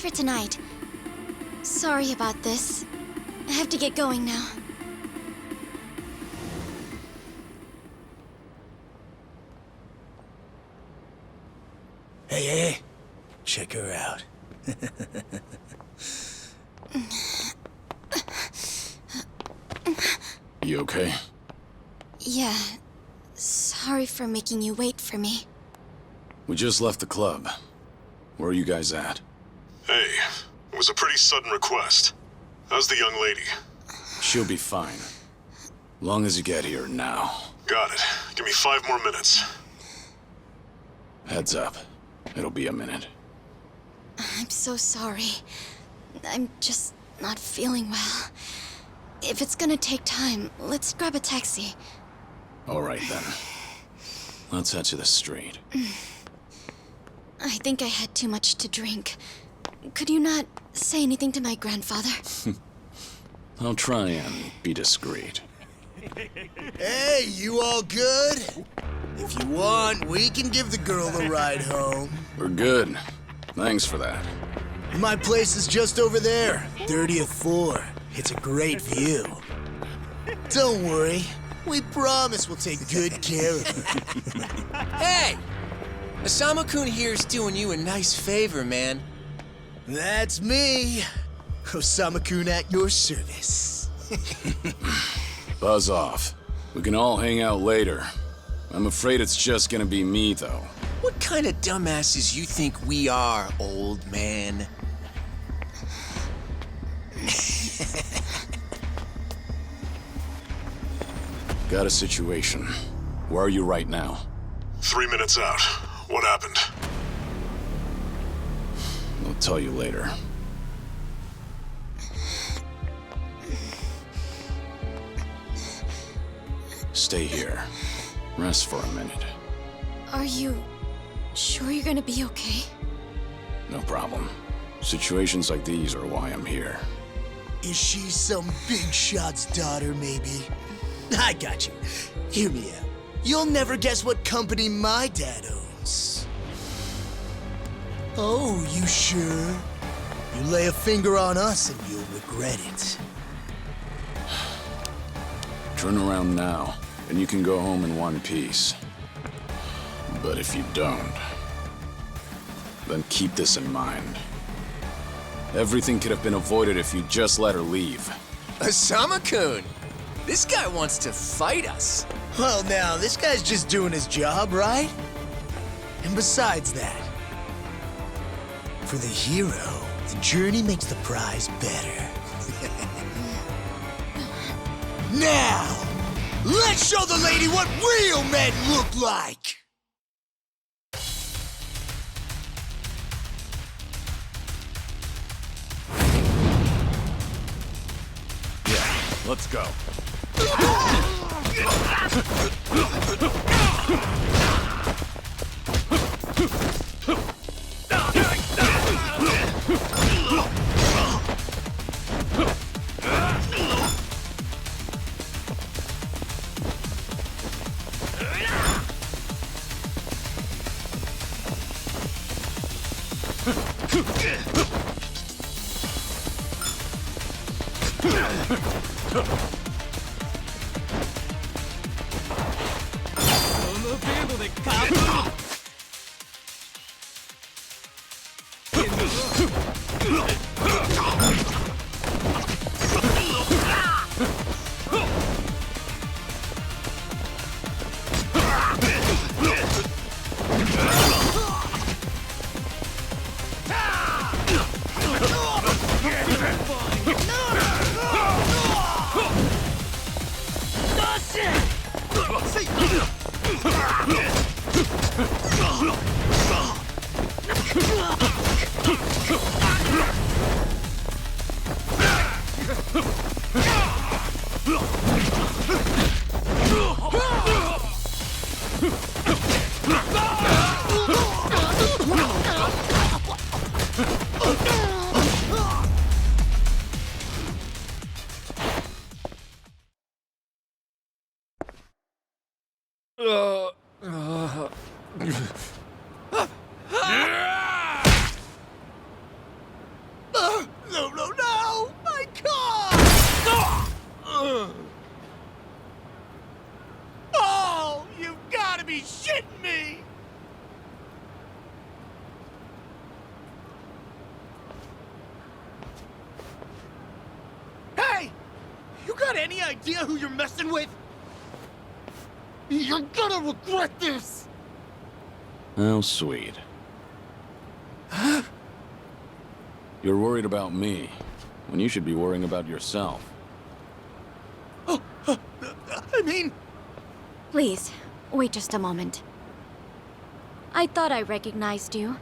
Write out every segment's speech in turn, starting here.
thanks for tonight. Sorry about this. I have to get going now. Hey, check her out. You okay? Yeah. Sorry for making you wait for me. We just left the club. Where are you guys at? Hey, it was a pretty sudden request. How's the young lady? She'll be fine. Long as you get here now. Got it. Give me 5 more minutes. Heads up. It'll be a minute. I'm so sorry. I'm just not feeling well. If it's gonna take time, let's grab a taxi. All right, then. Let's head to the street. I think I had too much to drink. Could you not say anything to my grandfather? I'll try and be discreet. Hey, you all good? If you want, we can give the girl a ride home. We're good. Thanks for that. My place is just over there, 30th floor. It's a great view. Don't worry, we promise we'll take good care of her. Hey! Osama-kun here's doing you a nice favor, man. That's me, Osama-kun at your service. Buzz off. We can all hang out later. I'm afraid it's just gonna be me, though. What kind of dumbasses you think we are, old man? Got a situation. Where are you right now? 3 minutes out. What happened? I'll tell you later. Stay here. Rest for a minute. Are you sure you're gonna be okay? No problem. Situations like these are why I'm here. Is she some big shot's daughter, maybe? I got you. Hear me out. You'll never guess what company my dad owns. Oh, you sure? You lay a finger on us and you'll regret it. Turn around now, and you can go home in one piece. But if you don't, then keep this in mind. Everything could have been avoided if you just let her leave. Osama-kun! This guy wants to fight us. Well, now, this guy's just doing his job, right? And besides that, for the hero, the journey makes the prize better. Now, let's show the lady what real men look like! Yeah, let's go. You got any idea who you're messing with? You're gonna regret this! How sweet. You're worried about me, when you should be worrying about yourself. I mean... Please, wait just a moment. I thought I recognized you.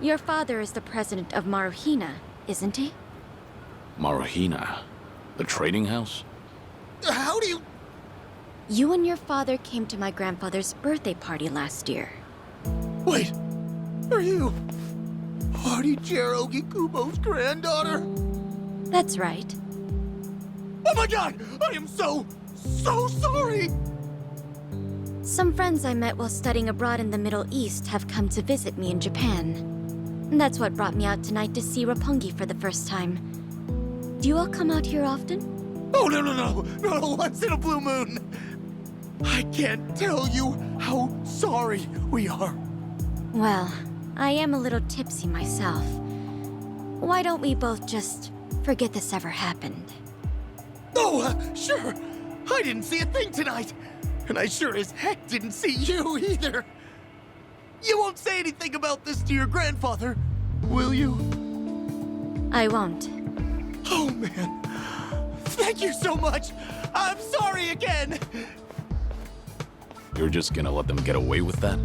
Your father is the president of Maruhina, isn't he? Maruhina? The trading house? How do you... You and your father came to my grandfather's birthday party last year. Wait, are you... Hardy-Jero Kubo's granddaughter? That's right. Oh my god! I am so sorry! Some friends I met while studying abroad in the Middle East have come to visit me in Japan. And that's what brought me out tonight to see Roppongi for the first time. Do you all come out here often? Oh, no, once in a blue moon! I can't tell you how sorry we are. Well, I am a little tipsy myself. Why don't we both just forget this ever happened? Oh, sure. I didn't see a thing tonight. And I sure as heck didn't see you either. You won't say anything about this to your grandfather, will you? I won't. Oh, man. Thank you so much. I'm sorry again. You're just gonna let them get away with that?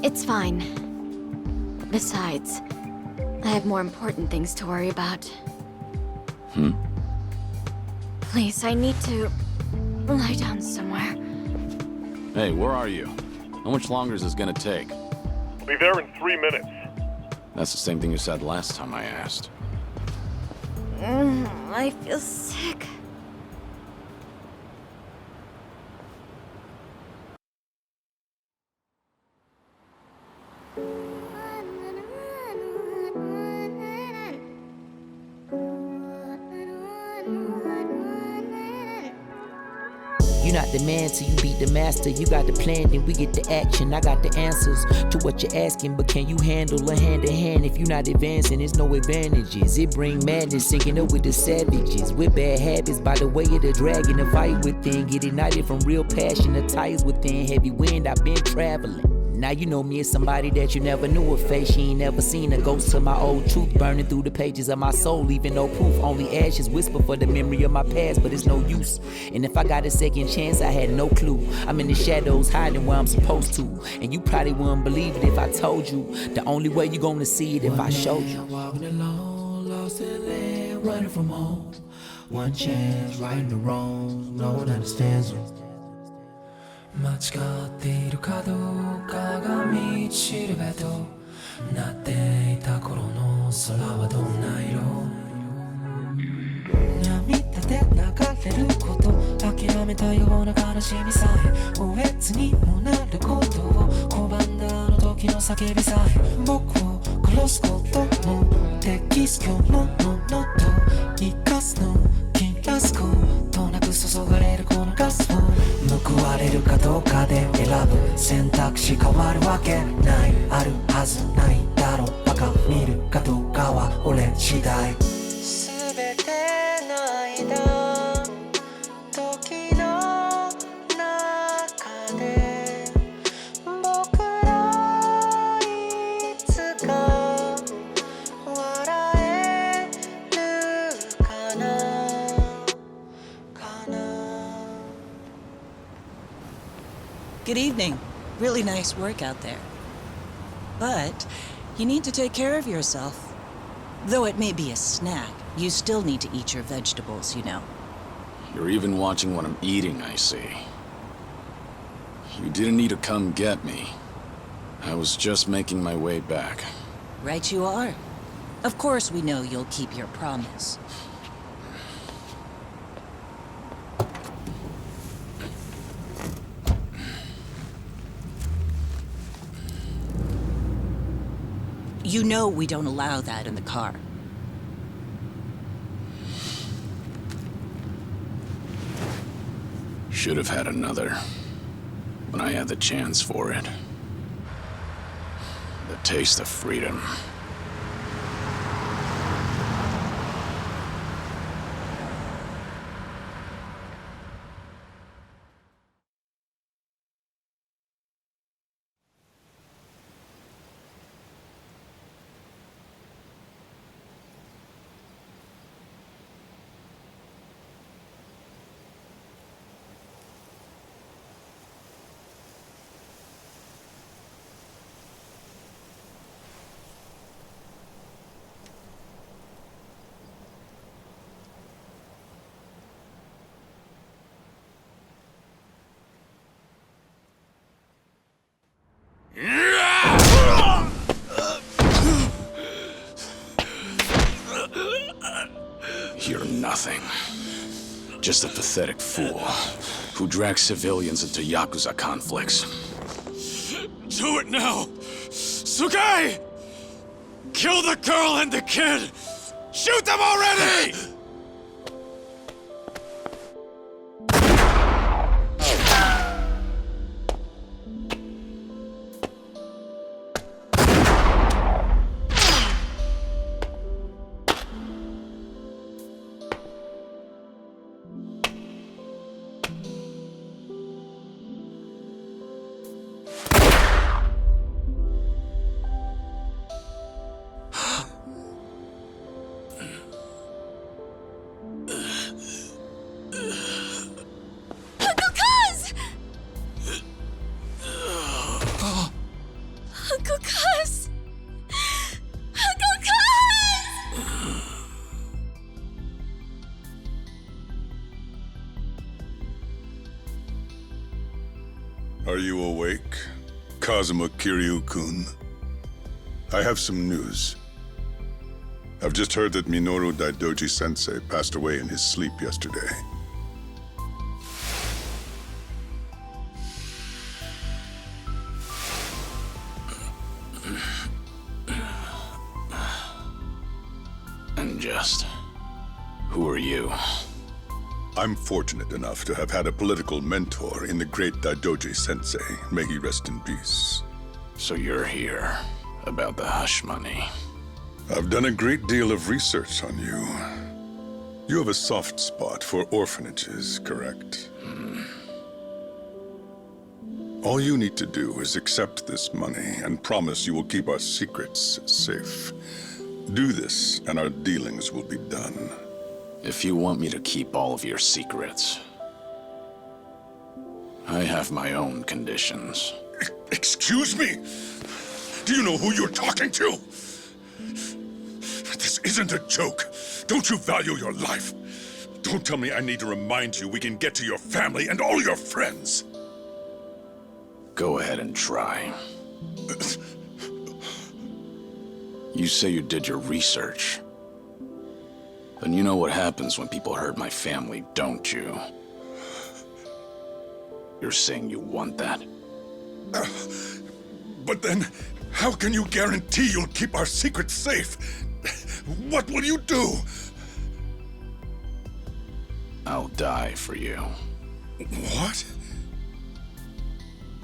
It's fine. Besides, I have more important things to worry about. Please, I need to lie down somewhere. Hey, where are you? How much longer is this gonna take? Be there in 3 minutes. That's the same thing you said last time I asked. I feel sick. You not the man till you beat the master. You got the plan, then we get the action. I got the answers to what you're asking, but can you handle a hand to hand? If you not advancing, there's no advantages. It bring madness, sinking up with the savages, with bad habits by the way of the dragon. The fight within, get ignited from real passion. The ties within, heavy wind. I've been traveling. Now you know me as somebody that you never knew a face. She ain't never seen a ghost to my old truth, burning through the pages of my soul, leaving no proof. Only ashes whisper for the memory of my past, but it's no use. And if I got a second chance, I had no clue. I'm in the shadows, hiding where I'm supposed to. And you probably wouldn't believe it if I told you. The only way you gonna see it if I showed you. Walking alone, lost in land, running from home. One chance, righting the wrongs, no one understands you. 間違っているかどうかが道しるべとなっていた頃の空はどんな色涙で流れること諦めたような悲しみさえおえつにもなることを拒んだあの時の叫びさえ僕を殺すこともできす今日のものと生かすの切らすことなく注がれるこのガスを報われるかどうかで選ぶ選択肢変わるわけないあるはずないだろうバカ見るかどうかは俺次第全ての間時の中で僕らいつか笑えるかな Good evening. Really nice work out there. But you need to take care of yourself. Though it may be a snack, you still need to eat your vegetables, you know. You're even watching what I'm eating, I see. You didn't need to come get me. I was just making my way back. Right you are. Of course we know you'll keep your promise. You know we don't allow that in the car. Should have had another, when I had the chance for it. The taste of freedom. You're nothing. Just a pathetic fool who drags civilians into Yakuza conflicts. Do it now! Sugai! Kill the girl and the kid! Shoot them already! Are you awake, Kazuma Kiryu-kun? I have some news. I've just heard that Minoru Daidoji-sensei passed away in his sleep yesterday. And just... who are you? I'm fortunate enough to have had a political mentor in the great Daidoji-sensei. May he rest in peace. So you're here about the hush money. I've done a great deal of research on you. You have a soft spot for orphanages, correct? All you need to do is accept this money and promise you will keep our secrets safe. Do this, and our dealings will be done. If you want me to keep all of your secrets, I have my own conditions. Excuse me? Do you know who you're talking to? This isn't a joke. Don't you value your life? Don't tell me I need to remind you we can get to your family and all your friends. Go ahead and try. You say you did your research. Then you know what happens when people hurt my family, don't you? You're saying you want that? But then, how can you guarantee you'll keep our secrets safe? What will you do? I'll die for you. What?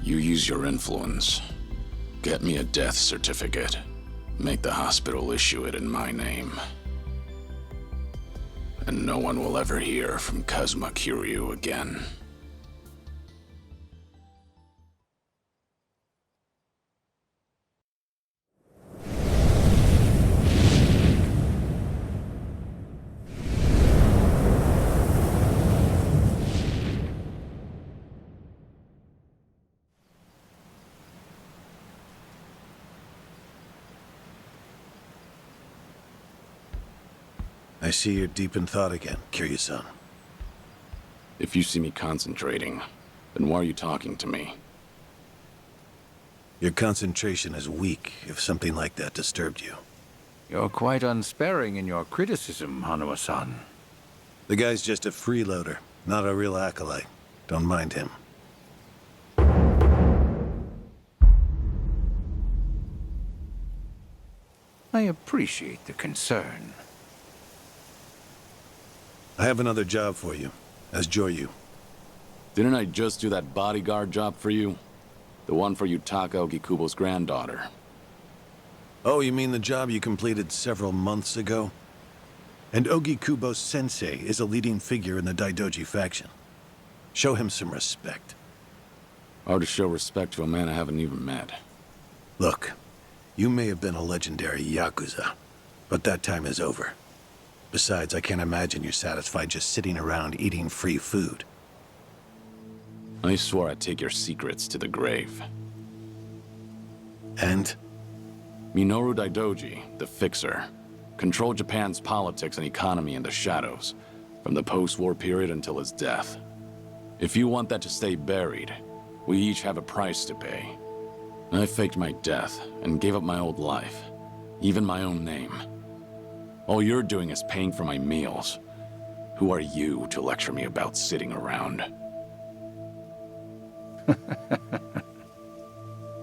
You use your influence. Get me a death certificate. Make the hospital issue it in my name. And no one will ever hear from Kazuma Kiryu again. I see you're deep in thought again, Kiryu-san. If you see me concentrating, then why are you talking to me? Your concentration is weak if something like that disturbed you. You're quite unsparing in your criticism, Hanuma-san. The guy's just a freeloader, not a real acolyte. Don't mind him. I appreciate the concern. I have another job for you, as Joryu. Didn't I just do that bodyguard job for you? The one for Yutaka Ogikubo's granddaughter. Oh, you mean the job you completed several months ago? And Ogikubo Sensei is a leading figure in the Daidoji faction. Show him some respect. Hard to show respect to a man I haven't even met. Look, you may have been a legendary Yakuza, but that time is over. Besides, I can't imagine you're satisfied just sitting around eating free food. I swore I'd take your secrets to the grave. And? Minoru Daidoji, the Fixer, controlled Japan's politics and economy in the shadows, from the post-war period until his death. If you want that to stay buried, we each have a price to pay. I faked my death and gave up my old life, even my own name. All you're doing is paying for my meals, Who are you to lecture me about sitting around?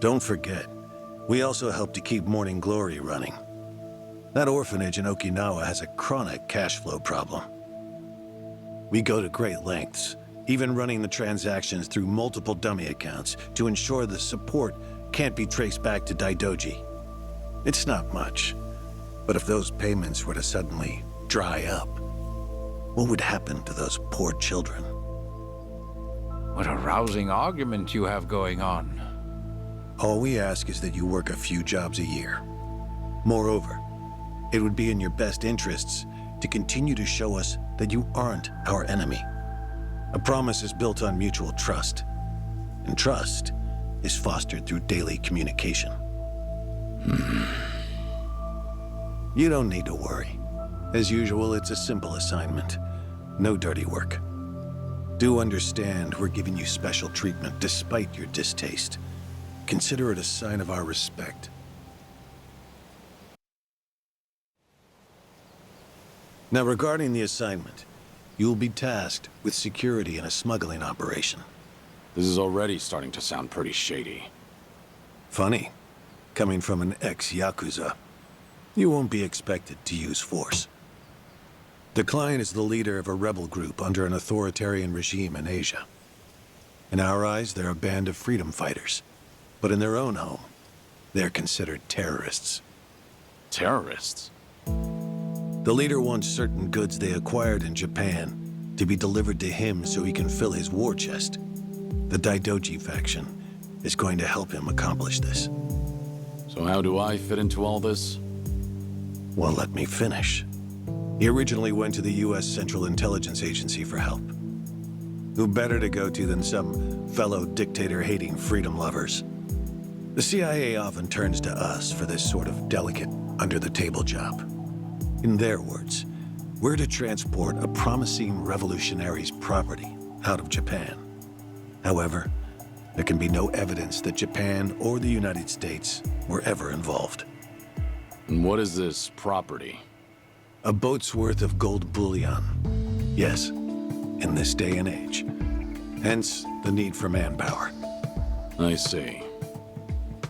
Don't forget, we also help to keep Morning Glory running. That orphanage in Okinawa has a chronic cash flow problem. We go to great lengths, even running the transactions through multiple dummy accounts to ensure the support can't be traced back to Daidoji. It's not much, but if those payments were to suddenly dry up, what would happen to those poor children? What a rousing argument you have going on. All we ask is that you work a few jobs a year. Moreover, it would be in your best interests to continue to show us that you aren't our enemy. A promise is built on mutual trust, and trust is fostered through daily communication. You don't need to worry. As usual, it's a simple assignment. No dirty work. Do understand we're giving you special treatment despite your distaste. Consider it a sign of our respect. Now, regarding the assignment, you'll be tasked with security in a smuggling operation. This is already starting to sound pretty shady. Funny, coming from an ex-Yakuza. You won't be expected to use force. The client is the leader of a rebel group under an authoritarian regime in Asia. In our eyes, they're a band of freedom fighters. But in their own home, they're considered terrorists. Terrorists? The leader wants certain goods they acquired in Japan to be delivered to him so he can fill his war chest. The Daidoji faction is going to help him accomplish this. So how do I fit into all this? Well, let me finish. He originally went to the U.S. Central Intelligence Agency for help. Who better to go to than some fellow dictator-hating freedom lovers? The CIA often turns to us for this sort of delicate, under-the-table job. In their words, we're to transport a promising revolutionary's property out of Japan. However, there can be no evidence that Japan or the United States were ever involved. And what is this property? A boat's worth of gold bullion. Yes, in this day and age. Hence, the need for manpower. I see.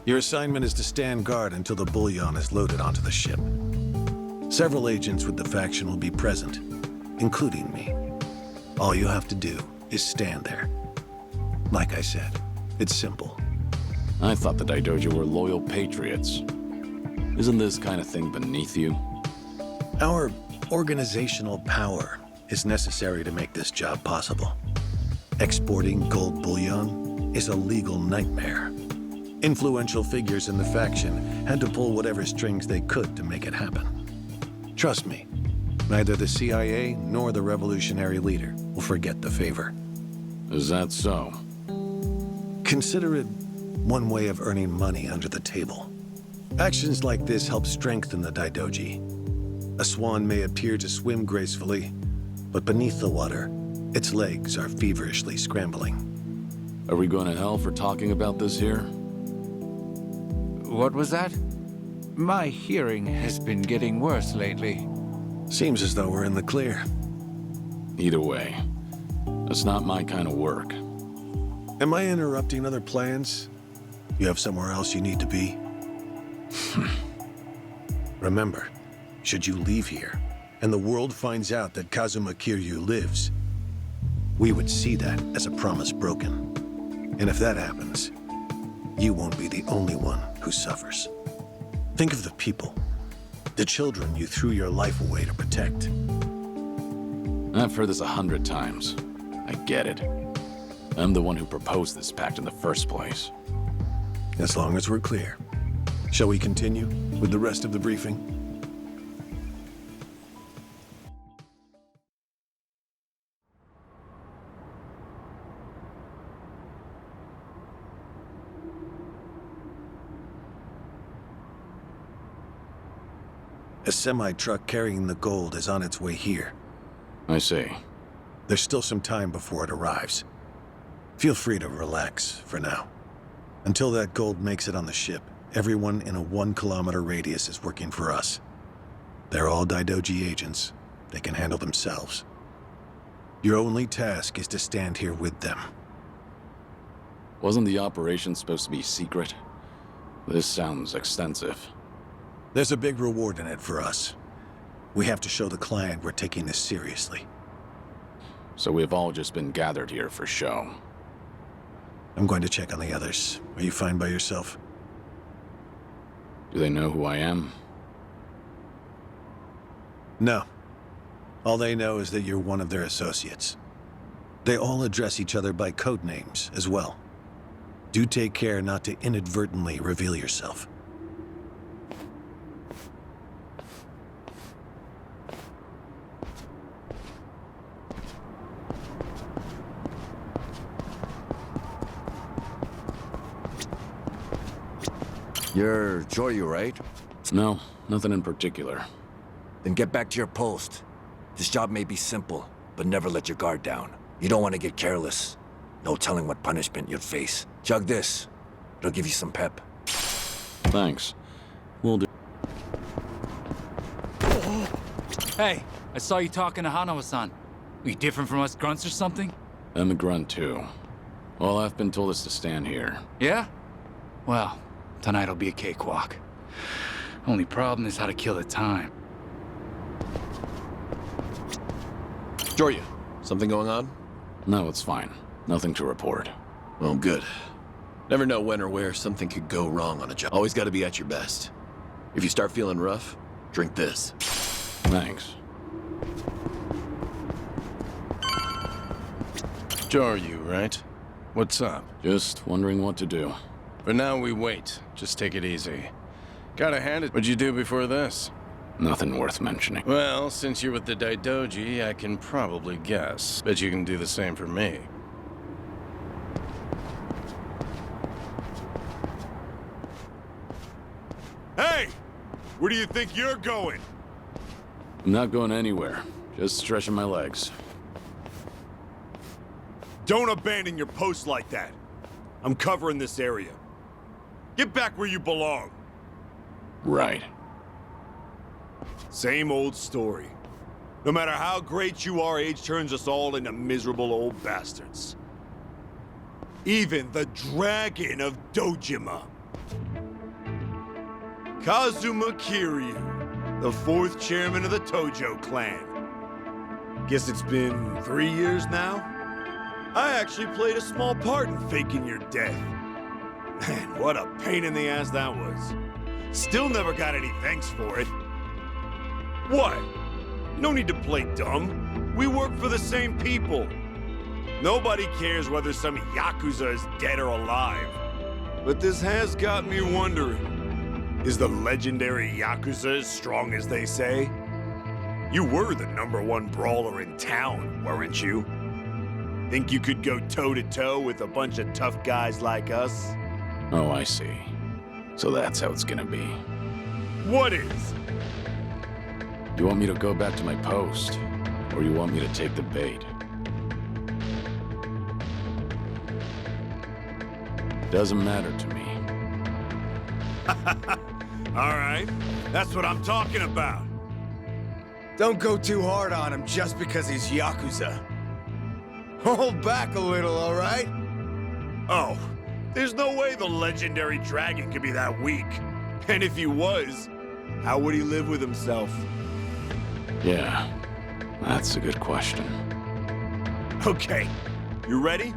Your assignment is to stand guard until the bullion is loaded onto the ship. Several agents with the faction will be present, including me. All you have to do is stand there. Like I said, it's simple. I thought the Daidoji were loyal patriots. Isn't this kind of thing beneath you? Our organizational power is necessary to make this job possible. Exporting gold bullion is a legal nightmare. Influential figures in the faction had to pull whatever strings they could to make it happen. Trust me, neither the CIA nor the revolutionary leader will forget the favor. Is that so? Consider it one way of earning money under the table. Actions like this help strengthen the Daidoji. A swan may appear to swim gracefully, but beneath the water, its legs are feverishly scrambling. Are we going to hell for talking about this here? What was that? My hearing has been getting worse lately. Seems as though we're in the clear. Either way, that's not my kind of work. Am I interrupting other plans? You have somewhere else you need to be? Remember, should you leave here, and the world finds out that Kazuma Kiryu lives, we would see that as a promise broken. And if that happens, you won't be the only one who suffers. Think of the people, the children you threw your life away to protect. I've heard this 100 times. I get it. I'm the one who proposed this pact in the first place. As long as we're clear. Shall we continue with the rest of the briefing? A semi-truck carrying the gold is on its way here. I see. There's still some time before it arrives. Feel free to relax for now. Until that gold makes it on the ship, everyone in a 1-kilometer radius is working for us. They're all Daidoji agents. They can handle themselves. Your only task is to stand here with them. Wasn't the operation supposed to be secret? This sounds extensive. There's a big reward in it for us. We have to show the client we're taking this seriously. So we've all just been gathered here for show. I'm going to check on the others. Are you fine by yourself? Do they know who I am? No. All they know is that you're one of their associates. They all address each other by code names as well. Do take care not to inadvertently reveal yourself. You're Joryu, right? No, nothing in particular. Then get back to your post. This job may be simple, but never let your guard down. You don't want to get careless. No telling what punishment you'd face. Chug this. It'll give you some pep. Thanks. Will do. Hey, I saw you talking to Hanawa-san. Are you different from us grunts or something? I'm a grunt too. All I've been told is to stand here. Yeah? Well, tonight'll be a cakewalk. Only problem is how to kill the time. Joryu, something going on? No, it's fine. Nothing to report. Well, good. Never know when or where something could go wrong on a job. Always gotta be at your best. If you start feeling rough, drink this. Thanks. Joryu, right? What's up? Just wondering what to do. For now, we wait. Just take it easy. Gotta hand it. What'd you do before this? Nothing worth mentioning. Well, since you're with the Daidoji, I can probably guess. Bet you can do the same for me. Hey! Where do you think you're going? I'm not going anywhere. Just stretching my legs. Don't abandon your post like that. I'm covering this area. Get back where you belong. Right. Same old story. No matter how great you are, age turns us all into miserable old bastards. Even the Dragon of Dojima. Kazuma Kiryu, the 4th chairman of the Tojo clan. Guess it's been 3 years now? I actually played a small part in faking your death. Man, what a pain in the ass that was. Still never got any thanks for it. What? No need to play dumb. We work for the same people. Nobody cares whether some Yakuza is dead or alive. But this has got me wondering. Is the legendary Yakuza as strong as they say? You were the #1 brawler in town, weren't you? Think you could go toe-to-toe with a bunch of tough guys like us? Oh, I see. So that's how it's gonna be. What is? You want me to go back to my post? Or you want me to take the bait? Doesn't matter to me. All right, that's what I'm talking about. Don't go too hard on him just because he's Yakuza. Hold back a little, all right? Oh, there's no way the legendary dragon could be that weak. And if he was, how would he live with himself? Yeah, that's a good question. Okay, you ready?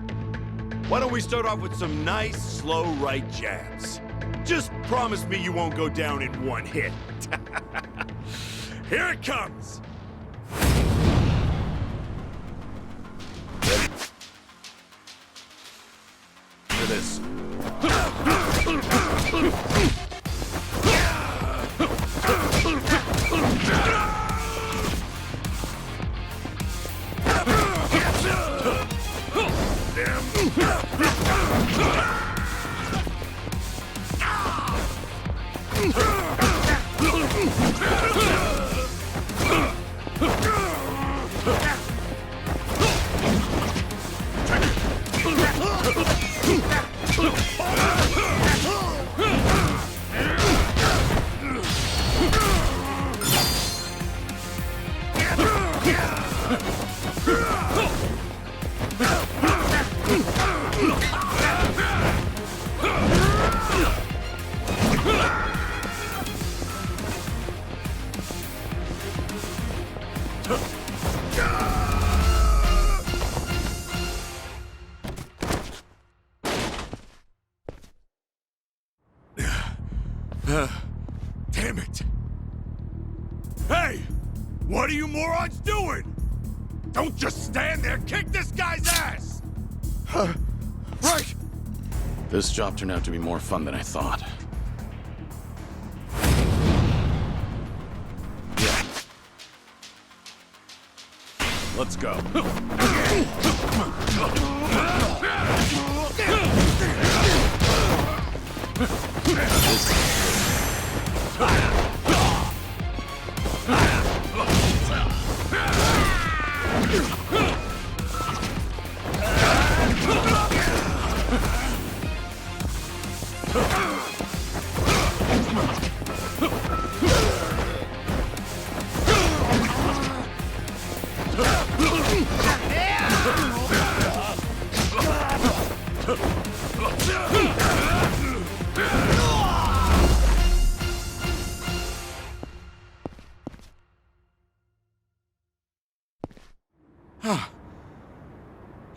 Why don't we start off with some nice, slow right jabs? Just promise me you won't go down in one hit. Here it comes! For this. Damn it. Hey! What are you morons doing? Don't just stand there, kick this guy's ass! Right! This job turned out to be more fun than I thought. Let's go.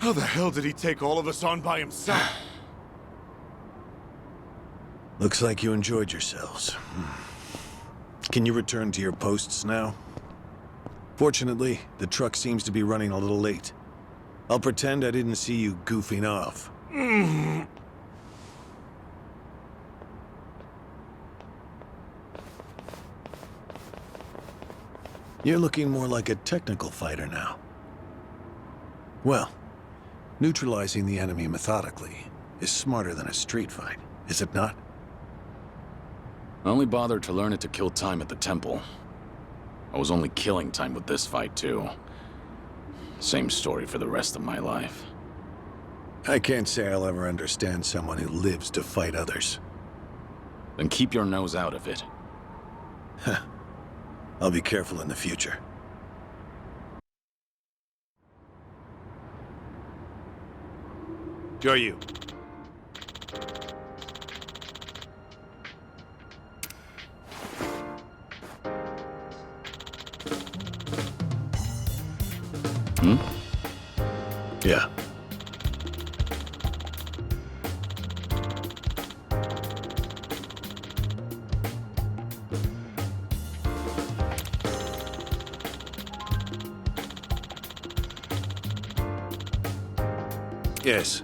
How the hell did he take all of us on by himself? Looks like you enjoyed yourselves. Can you return to your posts now? Fortunately, the truck seems to be running a little late. I'll pretend I didn't see you goofing off. You're looking more like a technical fighter now. Well, neutralizing the enemy methodically is smarter than a street fight, is it not? I only bothered to learn it to kill time at the temple. I was only killing time with this fight, too. Same story for the rest of my life. I can't say I'll ever understand someone who lives to fight others. Then keep your nose out of it. I'll be careful in the future. Go you. Yeah. Yes.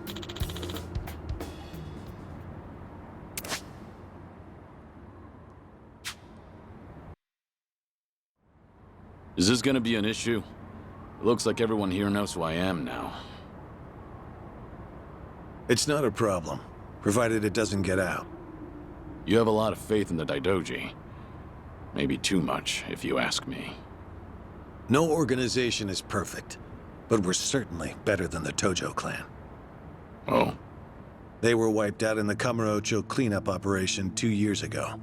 Is this gonna be an issue? It looks like everyone here knows who I am now. It's not a problem, provided it doesn't get out. You have a lot of faith in the Daidoji. Maybe too much, if you ask me. No organization is perfect, but we're certainly better than the Tojo clan. Oh? They were wiped out in the Kamurocho cleanup operation 2 years ago.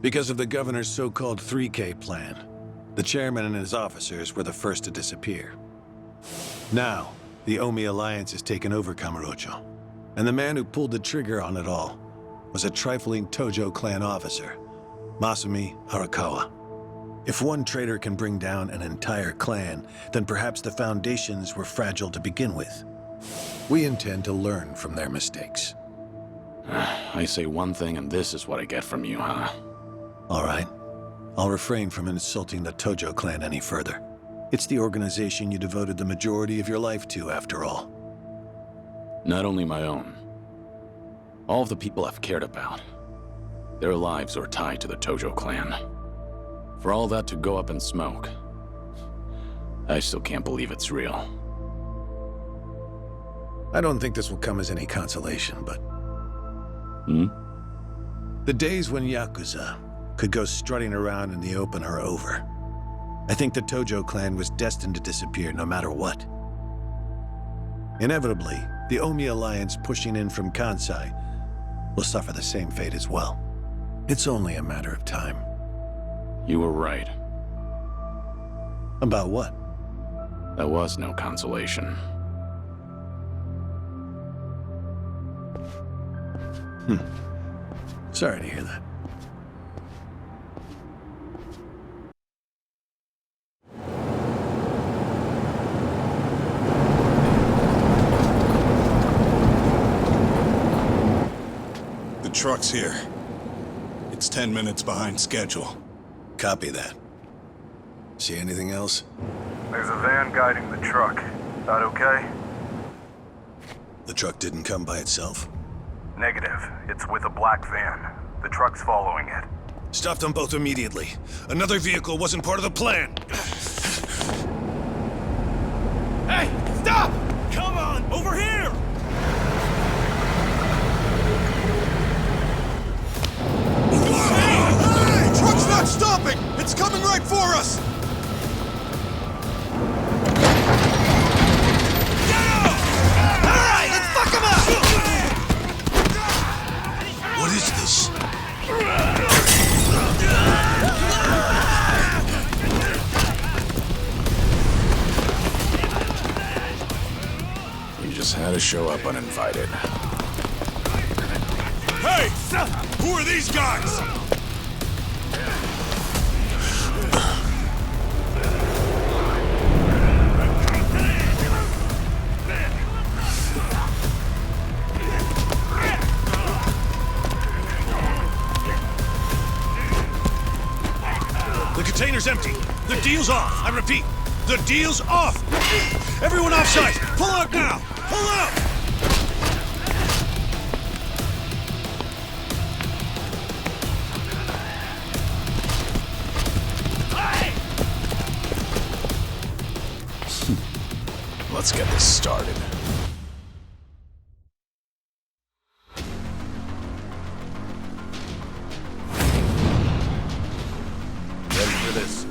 Because of the governor's so-called 3K plan, the chairman and his officers were the first to disappear. Now, the Omi Alliance has taken over Kamurocho, and the man who pulled the trigger on it all was a trifling Tojo clan officer, Masumi Arakawa. If one traitor can bring down an entire clan, then perhaps the foundations were fragile to begin with. We intend to learn from their mistakes. I say one thing and this is what I get from you, huh? All right. I'll refrain from insulting the Tojo clan any further. It's the organization you devoted the majority of your life to, after all. Not only my own. All of the people I've cared about. Their lives are tied to the Tojo clan. For all that to go up in smoke, I still can't believe it's real. I don't think this will come as any consolation, but... The days when Yakuza could go strutting around in the open are over. I think the Tojo clan was destined to disappear no matter what. Inevitably, the Omi Alliance pushing in from Kansai will suffer the same fate as well. It's only a matter of time. You were right. About what? There was no consolation. Sorry to hear that. The truck's here. It's 10 minutes behind schedule. Copy that. See anything else? There's a van guiding the truck. That okay? The truck didn't come by itself? Negative. It's with a black van. The truck's following it. Stop them both immediately. Another vehicle wasn't part of the plan. Hey, stop! Come on, over here! Hey! Truck's not stopping! It's coming right for us! Alright, let's fuck him up! What is this? You just had to show up uninvited. Hey! Who are these guys? The container's empty. The deal's off. I repeat, the deal's off. Everyone offside. Pull out now. Pull out. Let's get this started. Ready for this?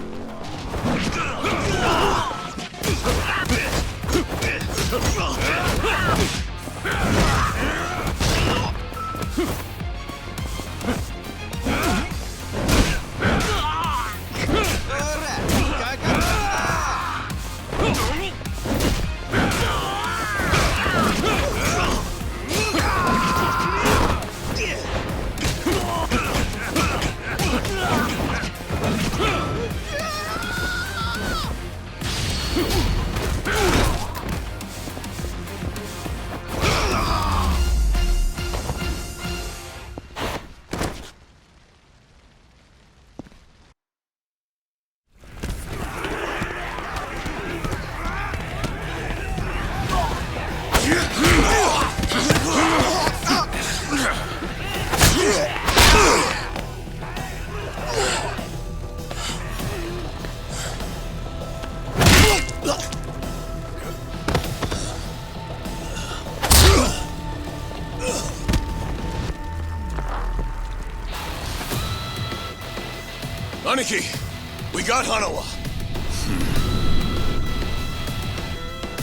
Aniki, we got Hanawa.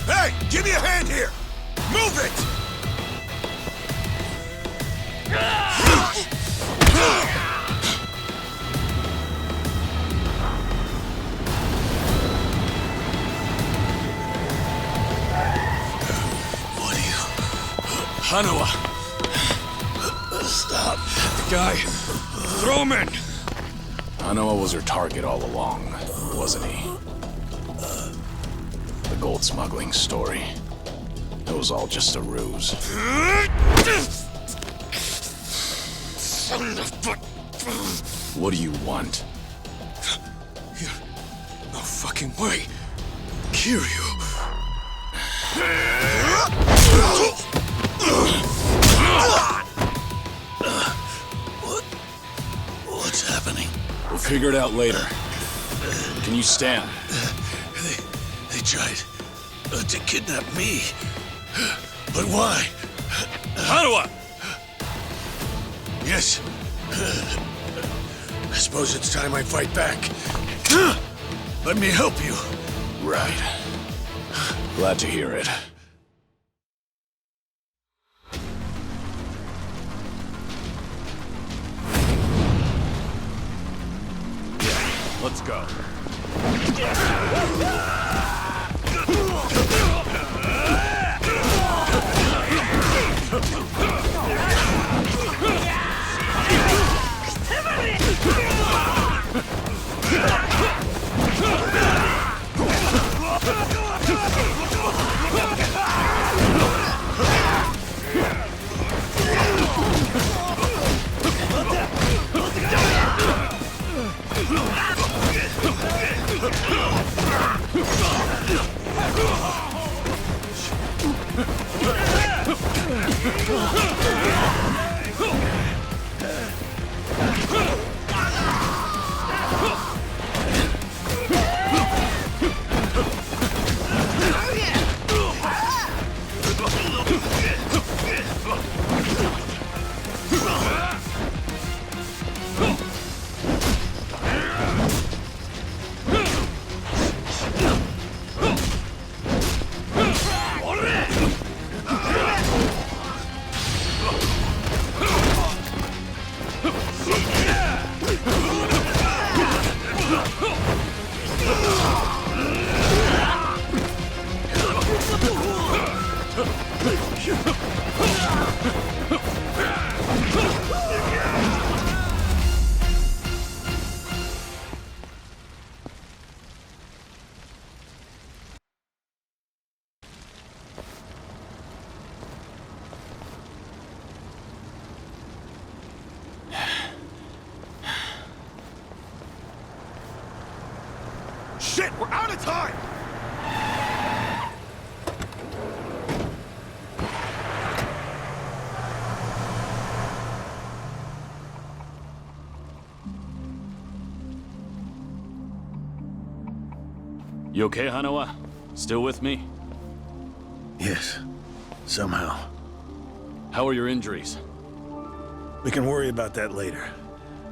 Hey, give me a hand here! Move it! What are you... Hanawa! Stop. The guy... Throw him in! Hanawa was her target all along, wasn't he? The gold smuggling story. It was all just a ruse. Son of a... What do you want? No fucking way. Kiryu. What's happening? We'll figure it out later. Can you stand? They tried to kidnap me. But why? Hanawa! Yes. I suppose it's time I fight back. Let me help you. Right. Glad to hear it. Let's go. Let's go! Shit, we're out of time! You okay, Hanawa? Still with me? Yes. Somehow. How are your injuries? We can worry about that later.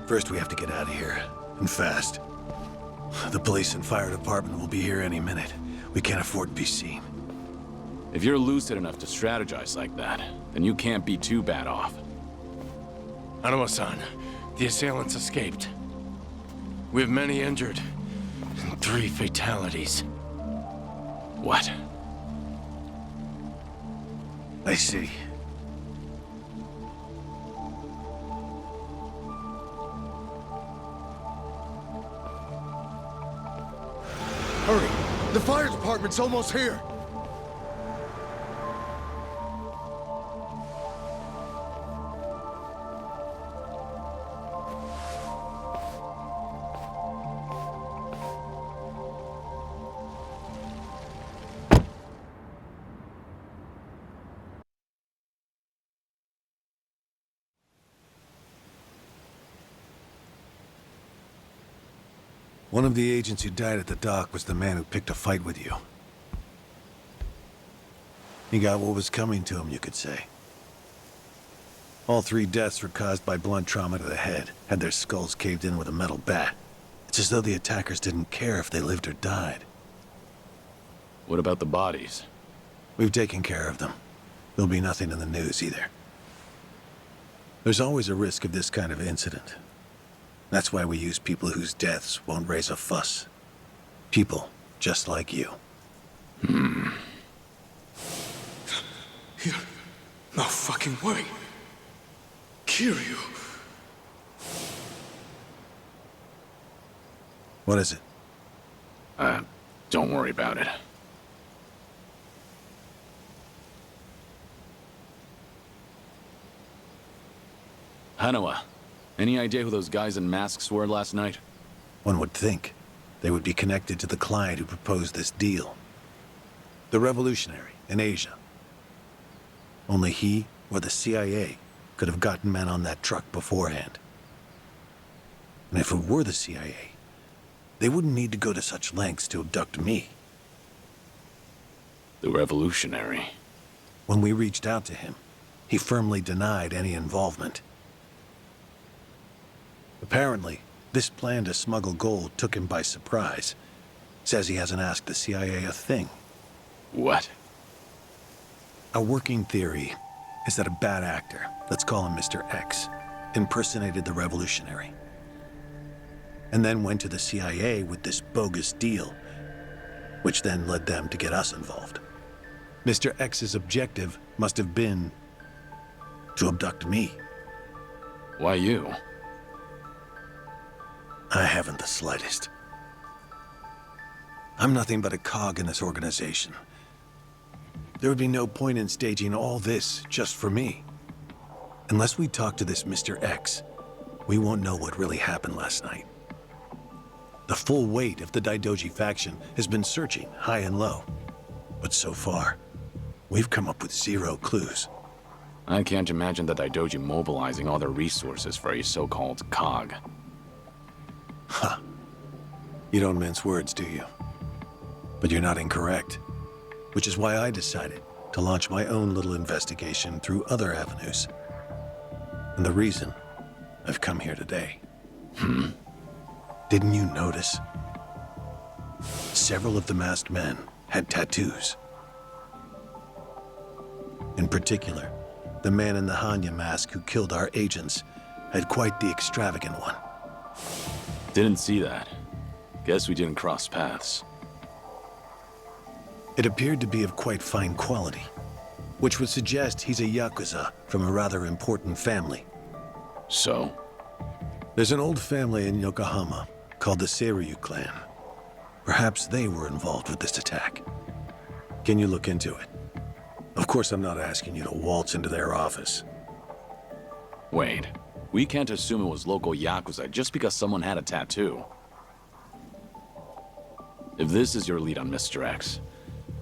First, we have to get out of here. And fast. The police and fire department will be here any minute. We can't afford to be seen. If you're lucid enough to strategize like that, then you can't be too bad off. Hanawa-san, the assailants escaped. We have many injured, and 3 fatalities. What? I see. Hurry! The fire department's almost here! One of the agents who died at the dock was the man who picked a fight with you. He got what was coming to him, you could say. All 3 deaths were caused by blunt trauma to the head, had their skulls caved in with a metal bat. It's as though the attackers didn't care if they lived or died. What about the bodies? We've taken care of them. There'll be nothing in the news either. There's always a risk of this kind of incident. That's why we use people whose deaths won't raise a fuss. People just like you. No fucking way. Kiryu. What is it? Don't worry about it. Hanawa, any idea who those guys in masks were last night? One would think they would be connected to the client who proposed this deal. The revolutionary in Asia. Only he or the CIA could have gotten men on that truck beforehand. And if it were the CIA, they wouldn't need to go to such lengths to abduct me. The revolutionary. When we reached out to him, he firmly denied any involvement. Apparently, this plan to smuggle gold took him by surprise. Says he hasn't asked the CIA a thing. What? A working theory is that a bad actor, let's call him Mr. X, impersonated the revolutionary. And then went to the CIA with this bogus deal, which then led them to get us involved. Mr. X's objective must have been to abduct me. Why you? I haven't the slightest. I'm nothing but a cog in this organization. There would be no point in staging all this just for me. Unless we talk to this Mr. X, we won't know what really happened last night. The full weight of the Daidoji faction has been searching high and low. But so far, we've come up with 0 clues. I can't imagine the Daidoji mobilizing all their resources for a so-called cog. Huh. You don't mince words, do you? But you're not incorrect. Which is why I decided to launch my own little investigation through other avenues. And the reason I've come here today. Didn't you notice? Several of the masked men had tattoos. In particular, the man in the Hanya mask who killed our agents had quite the extravagant one. Didn't see that. Guess we didn't cross paths. It appeared to be of quite fine quality, which would suggest he's a Yakuza from a rather important family. So? There's an old family in Yokohama called the Seiryu clan. Perhaps they were involved with this attack. Can you look into it? Of course, I'm not asking you to waltz into their office. Wait, we can't assume it was local Yakuza just because someone had a tattoo. If this is your lead on Mr. X,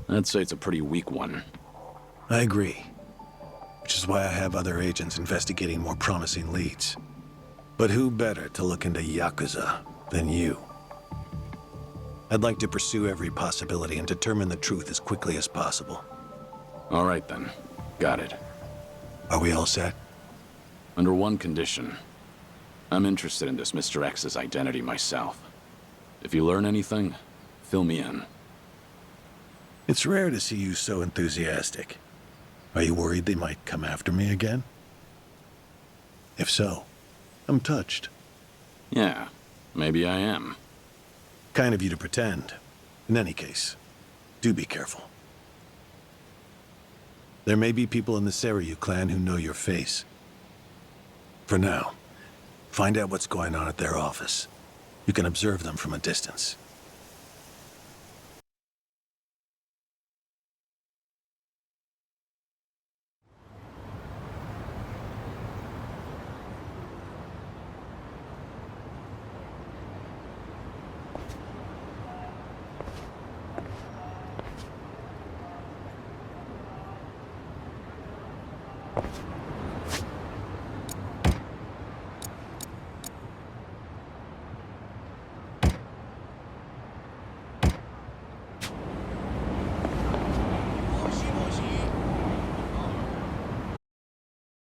I'd say it's a pretty weak one. I agree. Which is why I have other agents investigating more promising leads. But who better to look into Yakuza than you? I'd like to pursue every possibility and determine the truth as quickly as possible. All right then. Got it. Are we all set? Under one condition. I'm interested in this Mr. X's identity myself. If you learn anything, fill me in. It's rare to see you so enthusiastic. Are you worried they might come after me again? If so, I'm touched. Yeah, maybe I am. Kind of you to pretend. In any case, do be careful. There may be people in the Seiryu clan who know your face. For now, find out what's going on at their office. You can observe them from a distance.